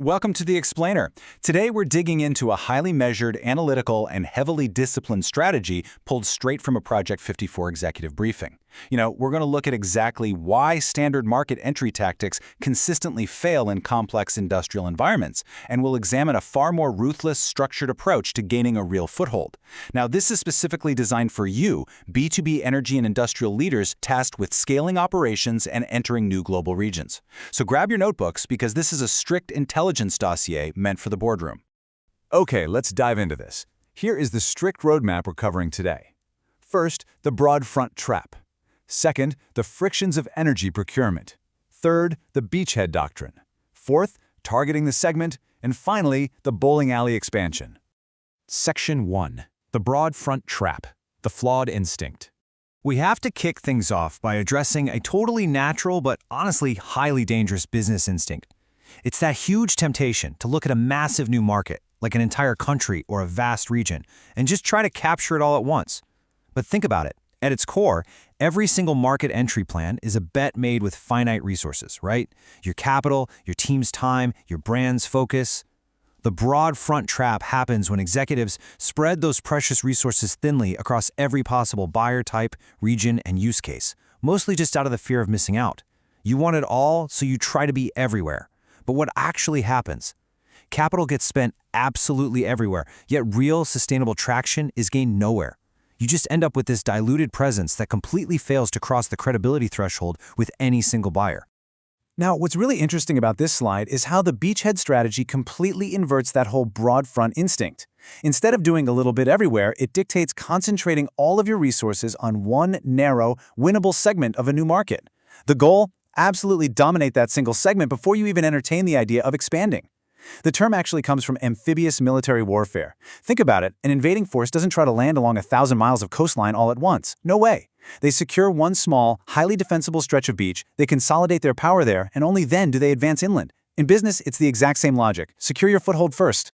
Welcome to The Explainer. Today we're digging into a highly measured, analytical, and heavily disciplined strategy pulled straight from a Project 54 executive briefing. We're going to look at exactly why standard market entry tactics consistently fail in complex industrial environments, and we'll examine a far more ruthless, structured approach to gaining a real foothold. Now, this is specifically designed for you, B2B energy and industrial leaders tasked with scaling operations and entering new global regions. So grab your notebooks because this is a strict intelligence dossier meant for the boardroom. Okay, let's dive into this. Here is the strict roadmap we're covering today. First, the broad front trap. Second, the frictions of energy procurement. Third, the beachhead doctrine. Fourth, targeting the segment. And finally, the bowling alley expansion. Section 1. The broad front trap. The flawed instinct. We have to kick things off by addressing a totally natural but honestly highly dangerous business instinct. It's that huge temptation to look at a massive new market, like an entire country or a vast region, and just try to capture it all at once. But think about it. At its core, every single market entry plan is a bet made with finite resources, right? Your capital, your team's time, your brand's focus. The broad front trap happens when executives spread those precious resources thinly across every possible buyer type, region, and use case, mostly just out of the fear of missing out. You want it all, so you try to be everywhere. But what actually happens? Capital gets spent absolutely everywhere, yet real sustainable traction is gained nowhere. You just end up with this diluted presence that completely fails to cross the credibility threshold with any single buyer. Now, what's really interesting about this slide is how the beachhead strategy completely inverts that whole broad front instinct. Instead of doing a little bit everywhere, it dictates concentrating all of your resources on one narrow, winnable segment of a new market. The goal? Absolutely dominate that single segment before you even entertain the idea of expanding. The term actually comes from amphibious military warfare. Think about it, an invading force doesn't try to land along 1,000 miles of coastline all at once. No way. They secure one small, highly defensible stretch of beach, they consolidate their power there, and only then do they advance inland. In business, it's the exact same logic. Secure your foothold first.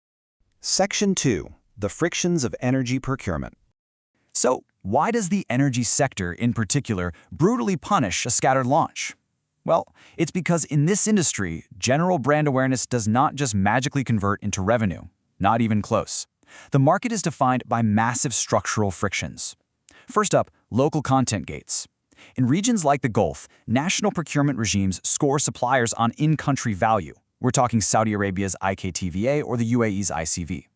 Section 2. The frictions of energy procurement. So, why does the energy sector, in particular, brutally punish a scattered launch? Well, it's because in this industry, general brand awareness does not just magically convert into revenue. Not even close. The market is defined by massive structural frictions. First up, local content gates. In regions like the Gulf, national procurement regimes score suppliers on in-country value. We're talking Saudi Arabia's IKTVA or the UAE's ICV.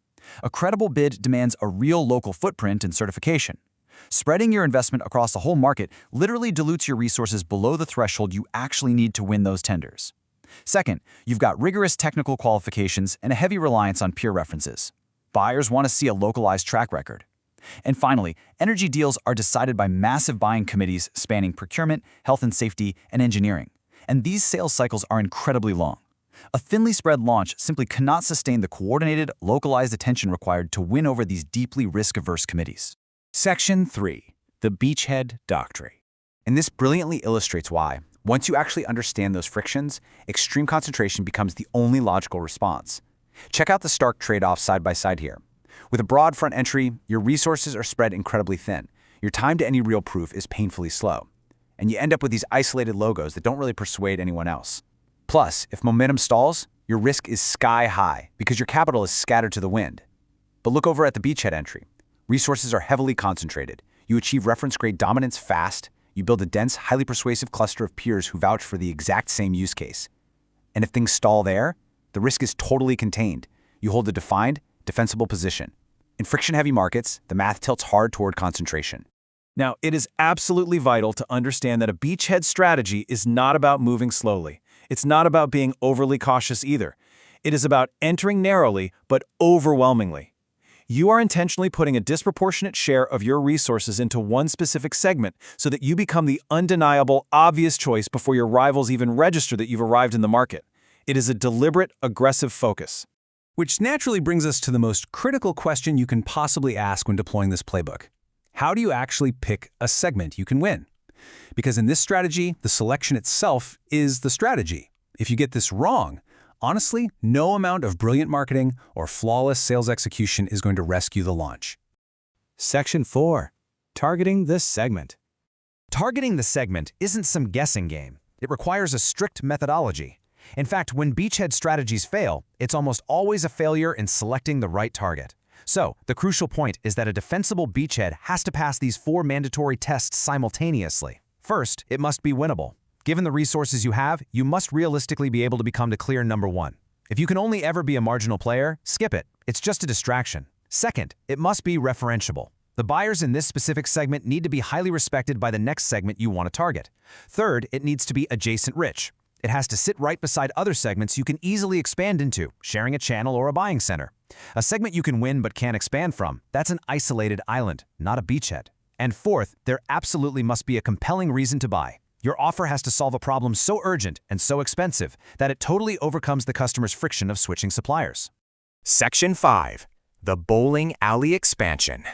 A credible bid demands a real local footprint and certification. Spreading your investment across the whole market literally dilutes your resources below the threshold you actually need to win those tenders. Second, you've got rigorous technical qualifications and a heavy reliance on peer references. Buyers want to see a localized track record. And finally, energy deals are decided by massive buying committees spanning procurement, health and safety, and engineering. And these sales cycles are incredibly long. A thinly spread launch simply cannot sustain the coordinated, localized attention required to win over these deeply risk-averse committees. Section 3. The Beachhead Doctrine. And this brilliantly illustrates why, once you actually understand those frictions, extreme concentration becomes the only logical response. Check out the stark trade-off side by side here. With a broad front entry, your resources are spread incredibly thin. Your time to any real proof is painfully slow. And you end up with these isolated logos that don't really persuade anyone else. Plus, if momentum stalls, your risk is sky high because your capital is scattered to the wind. But look over at the beachhead entry. Resources are heavily concentrated. You achieve reference-grade dominance fast. You build a dense, highly persuasive cluster of peers who vouch for the exact same use case. And if things stall there, the risk is totally contained. You hold a defined, defensible position. In friction-heavy markets, the math tilts hard toward concentration. Now, it is absolutely vital to understand that a beachhead strategy is not about moving slowly. It's not about being overly cautious either. It is about entering narrowly, but overwhelmingly. You are intentionally putting a disproportionate share of your resources into one specific segment so that you become the undeniable, obvious choice before your rivals even register that you've arrived in the market. It is a deliberate, aggressive focus. Which naturally brings us to the most critical question you can possibly ask when deploying this playbook. How do you actually pick a segment you can win? Because in this strategy, the selection itself is the strategy. If you get this wrong, honestly, no amount of brilliant marketing or flawless sales execution is going to rescue the launch. Section 4. Targeting this segment. Targeting the segment isn't some guessing game. It requires a strict methodology. In fact, when beachhead strategies fail, it's almost always a failure in selecting the right target. So, the crucial point is that a defensible beachhead has to pass these 4 mandatory tests simultaneously. First, it must be winnable. Given the resources you have, you must realistically be able to become the clear number 1. If you can only ever be a marginal player, skip it. It's just a distraction. Second, it must be referentiable. The buyers in this specific segment need to be highly respected by the next segment you want to target. Third, it needs to be adjacent rich. It has to sit right beside other segments you can easily expand into, sharing a channel or a buying center. A segment you can win but can't expand from, that's an isolated island, not a beachhead. And fourth, there absolutely must be a compelling reason to buy. Your offer has to solve a problem so urgent and so expensive that it totally overcomes the customer's friction of switching suppliers. Section 5. The bowling alley expansion.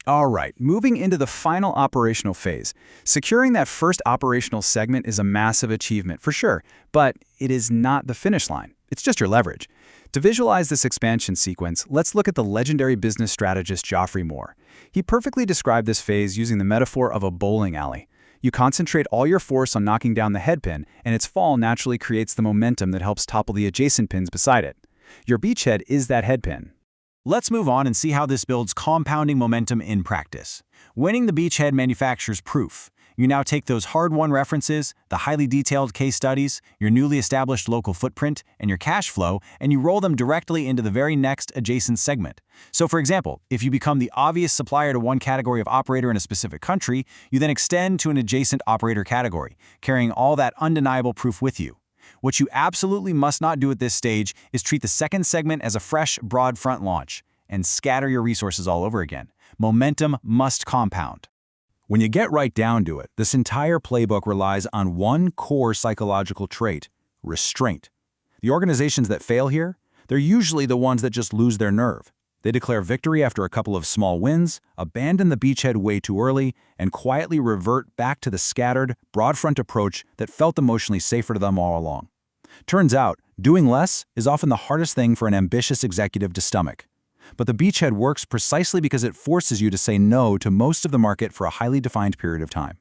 All right, moving into the final operational phase. Securing that first operational segment is a massive achievement for sure, but it is not the finish line. It's just your leverage. To visualize this expansion sequence, let's look at the legendary business strategist Geoffrey Moore. He perfectly described this phase using the metaphor of a bowling alley. You concentrate all your force on knocking down the head pin, and its fall naturally creates the momentum that helps topple the adjacent pins beside it. Your beachhead is that head pin. Let's move on and see how this builds compounding momentum in practice. Winning the beachhead manufactures proof. You now take those hard-won references, the highly detailed case studies, your newly established local footprint, and your cash flow, and you roll them directly into the very next adjacent segment. So for example, if you become the obvious supplier to one category of operator in a specific country, you then extend to an adjacent operator category, carrying all that undeniable proof with you. What you absolutely must not do at this stage is treat the second segment as a fresh, broad front launch and scatter your resources all over again. Momentum must compound. When you get right down to it, this entire playbook relies on one core psychological trait: restraint. The organizations that fail here, they're usually the ones that just lose their nerve. They declare victory after a couple of small wins, abandon the beachhead way too early, and quietly revert back to the scattered, broad front approach that felt emotionally safer to them all along. Turns out, doing less is often the hardest thing for an ambitious executive to stomach. But the beachhead works precisely because it forces you to say no to most of the market for a highly defined period of time.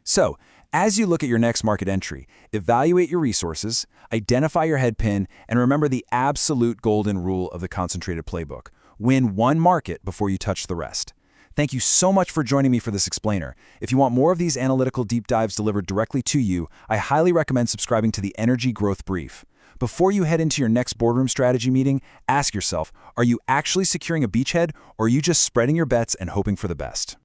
So, as you look at your next market entry, evaluate your resources, identify your head pin, and remember the absolute golden rule of the concentrated playbook: win one market before you touch the rest. Thank you so much for joining me for this explainer. If you want more of these analytical deep dives delivered directly to you, I highly recommend subscribing to the Energy Growth Brief. Before you head into your next boardroom strategy meeting, ask yourself, are you actually securing a beachhead, or are you just spreading your bets and hoping for the best?